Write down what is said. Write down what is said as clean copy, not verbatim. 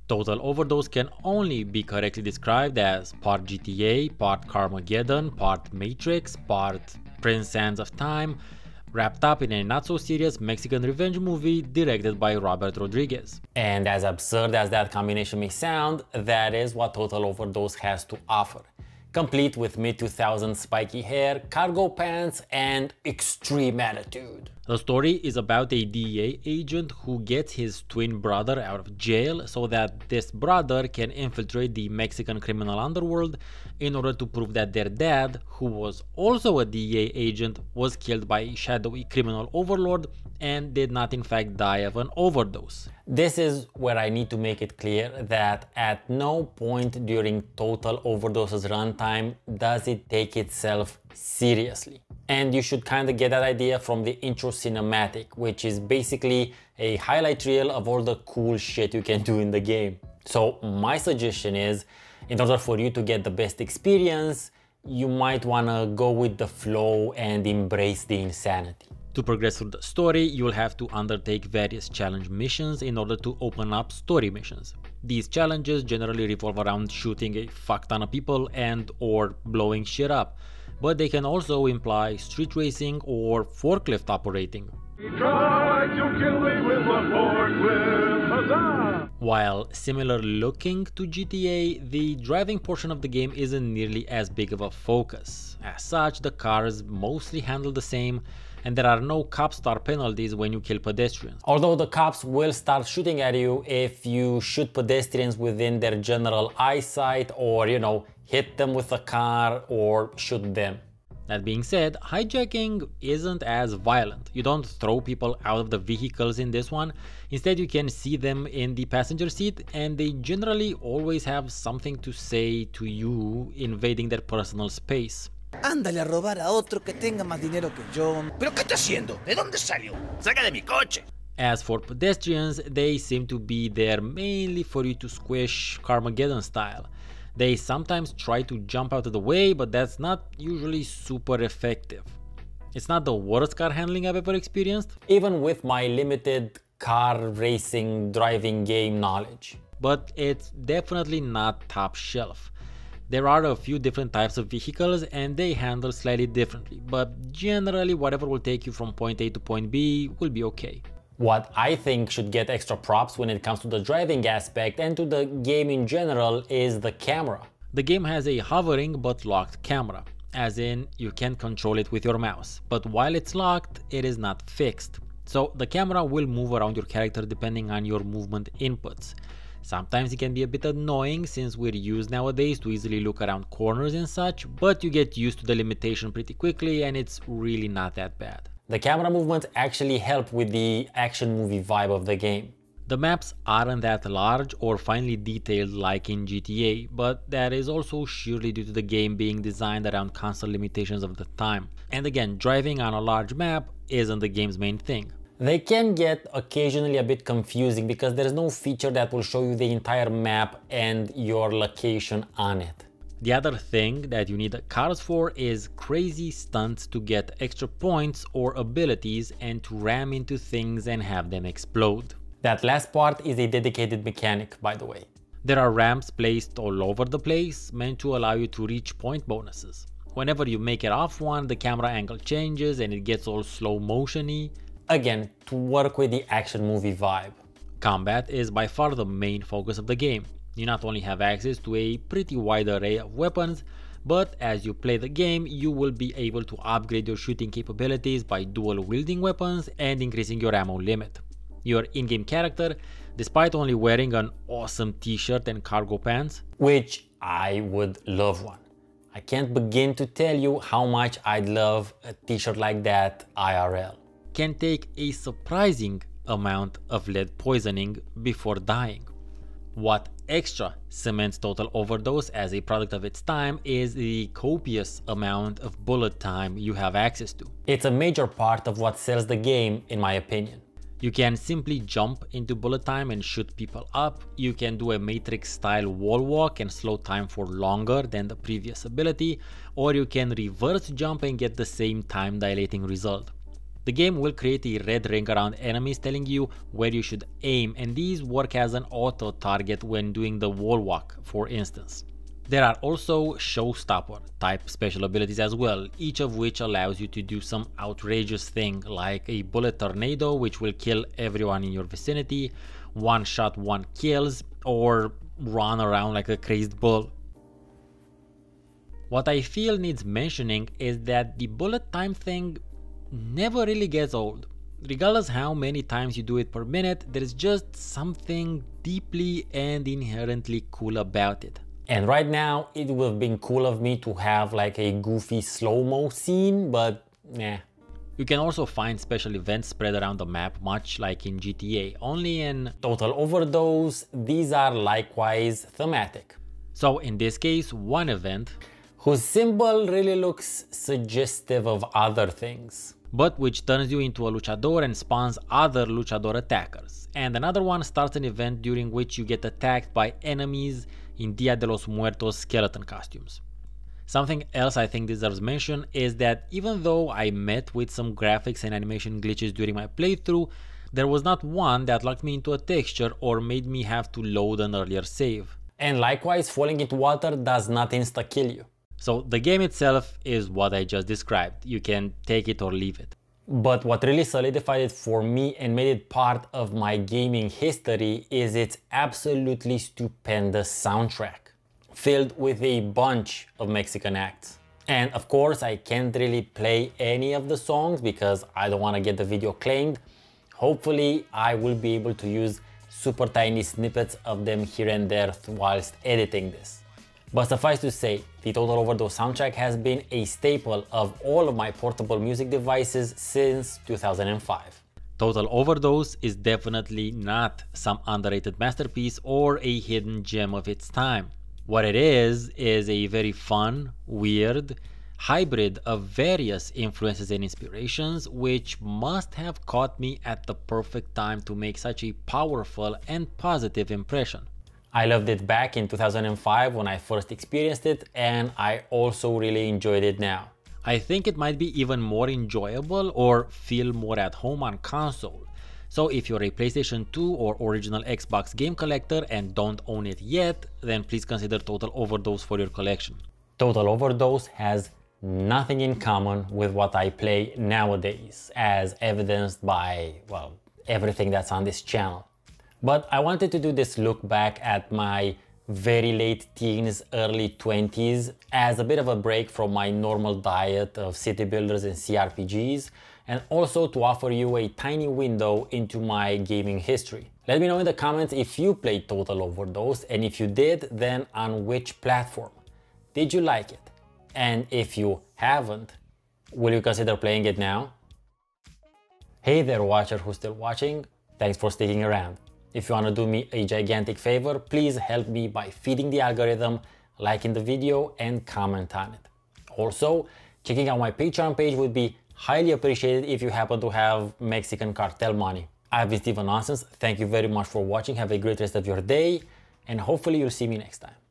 Total Overdose can only be correctly described as part GTA, part Carmageddon, part Matrix, part Prince Sands of Time, wrapped up in a not-so-serious Mexican revenge movie directed by Robert Rodiguez. And as absurd as that combination may sound, that is what Total Overdose has to offer. Complete with mid-2000s spiky hair, cargo pants, and extreme attitude. The story is about a DEA agent who gets his twin brother out of jail so that this brother can infiltrate the Mexican criminal underworld in order to prove that their dad, who was also a DEA agent, was killed by a shadowy criminal overlord and did not in fact die of an overdose. This is where I need to make it clear that at no point during Total Overdose's runtime does it take itself seriously. And you should kind of get that idea from the intro cinematic, which is basically a highlight reel of all the cool shit you can do in the game. So my suggestion is, in order for you to get the best experience, you might want to go with the flow and embrace the insanity. To progress through the story, you'll have to undertake various challenge missions in order to open up story missions. These challenges generally revolve around shooting a fuck ton of people and or blowing shit up, but they can also imply street racing or forklift operating. While similar looking to GTA, the driving portion of the game isn't nearly as big of a focus. As such, the cars mostly handle the same, and there are no cop star penalties when you kill pedestrians. Although the cops will start shooting at you if you shoot pedestrians within their general eyesight or, hit them with a car or shoot them. That being said, hijacking isn't as violent. You don't throw people out of the vehicles in this one. Instead, you can see them in the passenger seat, and they generally always have something to say to you, invading their personal space. Ándale a robar a otro que tenga más dinero que yo. ¿Pero qué está haciendo? ¿De dónde salió? ¡Salga de mi coche! As for pedestrians, they seem to be there mainly for you to squish Carmageddon style. They sometimes try to jump out of the way, but that's not usually super effective. It's not the worst car handling I've ever experienced, even with my limited car racing driving game knowledge. But it's definitely not top shelf. There are a few different types of vehicles and they handle slightly differently, but generally whatever will take you from point A to point B will be okay. What I think should get extra props when it comes to the driving aspect and to the game in general is the camera. The game has a hovering but locked camera, as in you can control it with your mouse, but while it's locked, it is not fixed. So the camera will move around your character depending on your movement inputs. Sometimes it can be a bit annoying since we're used nowadays to easily look around corners and such, but you get used to the limitation pretty quickly and it's really not that bad. The camera movements actually help with the action movie vibe of the game. The maps aren't that large or finely detailed like in GTA, but that is also surely due to the game being designed around console limitations of the time. And again, driving on a large map isn't the game's main thing. They can get occasionally a bit confusing because there's no feature that will show you the entire map and your location on it. The other thing that you need cars for is crazy stunts to get extra points or abilities and to ram into things and have them explode. That last part is a dedicated mechanic, by the way. There are ramps placed all over the place meant to allow you to reach point bonuses. Whenever you make it off one, the camera angle changes and it gets all slow motion-y. Again, to work with the action movie vibe. Combat is by far the main focus of the game. You not only have access to a pretty wide array of weapons, but as you play the game, you will be able to upgrade your shooting capabilities by dual wielding weapons and increasing your ammo limit. Your in-game character, despite only wearing an awesome t-shirt and cargo pants, which I would love one. I can't begin to tell you how much I'd love a t-shirt like that IRL. Can take a surprising amount of lead poisoning before dying. What extra cements Total Overdose as a product of its time is the copious amount of bullet time you have access to. It's a major part of what sells the game, in my opinion. You can simply jump into bullet time and shoot people up. You can do a Matrix style wall walk and slow time for longer than the previous ability, or you can reverse jump and get the same time dilating result. The game will create a red ring around enemies telling you where you should aim, and these work as an auto target when doing the wall walk, for instance. There are also showstopper type special abilities as well, each of which allows you to do some outrageous thing like a bullet tornado which will kill everyone in your vicinity, one shot one kills, or run around like a crazed bull. What I feel needs mentioning is that the bullet time thing never really gets old. Regardless how many times you do it per minute, there is just something deeply and inherently cool about it. And right now, it would have been cool of me to have like a goofy slow-mo scene, but nah. You can also find special events spread around the map, much like in GTA, only in Total Overdose, these are likewise thematic. So in this case, one event, whose symbol really looks suggestive of other things, but which turns you into a luchador and spawns other luchador attackers. And another one starts an event during which you get attacked by enemies in Dia de los Muertos skeleton costumes. Something else I think deserves mention is that even though I met with some graphics and animation glitches during my playthrough, there was not one that locked me into a texture or made me have to load an earlier save. And likewise, falling into water does not insta-kill you. So the game itself is what I just described. You can take it or leave it. But what really solidified it for me and made it part of my gaming history is its absolutely stupendous soundtrack, filled with a bunch of Mexican acts. And of course, I can't really play any of the songs because I don't want to get the video claimed. Hopefully, I will be able to use super tiny snippets of them here and there whilst editing this. But suffice to say, the Total Overdose soundtrack has been a staple of all of my portable music devices since 2005. Total Overdose is definitely not some underrated masterpiece or a hidden gem of its time. What it is a very fun, weird hybrid of various influences and inspirations, which must have caught me at the perfect time to make such a powerful and positive impression. I loved it back in 2005 when I first experienced it, and I also really enjoyed it now. I think it might be even more enjoyable or feel more at home on console. So if you're a PlayStation 2 or original Xbox game collector and don't own it yet, then please consider Total Overdose for your collection. Total Overdose has nothing in common with what I play nowadays, as evidenced by, well, everything that's on this channel. But I wanted to do this look back at my very late teens, early 20s as a bit of a break from my normal diet of city builders and CRPGs, and also to offer you a tiny window into my gaming history. Let me know in the comments if you played Total Overdose, and if you did, then on which platform. Did you like it? And if you haven't, will you consider playing it now? Hey there, watcher who's still watching, thanks for sticking around. If you want to do me a gigantic favor, please help me by feeding the algorithm, liking the video, and comment on it. Also, checking out my Patreon page would be highly appreciated if you happen to have Mexican cartel money. I've been StefaNonsense, thank you very much for watching, have a great rest of your day, and hopefully you'll see me next time.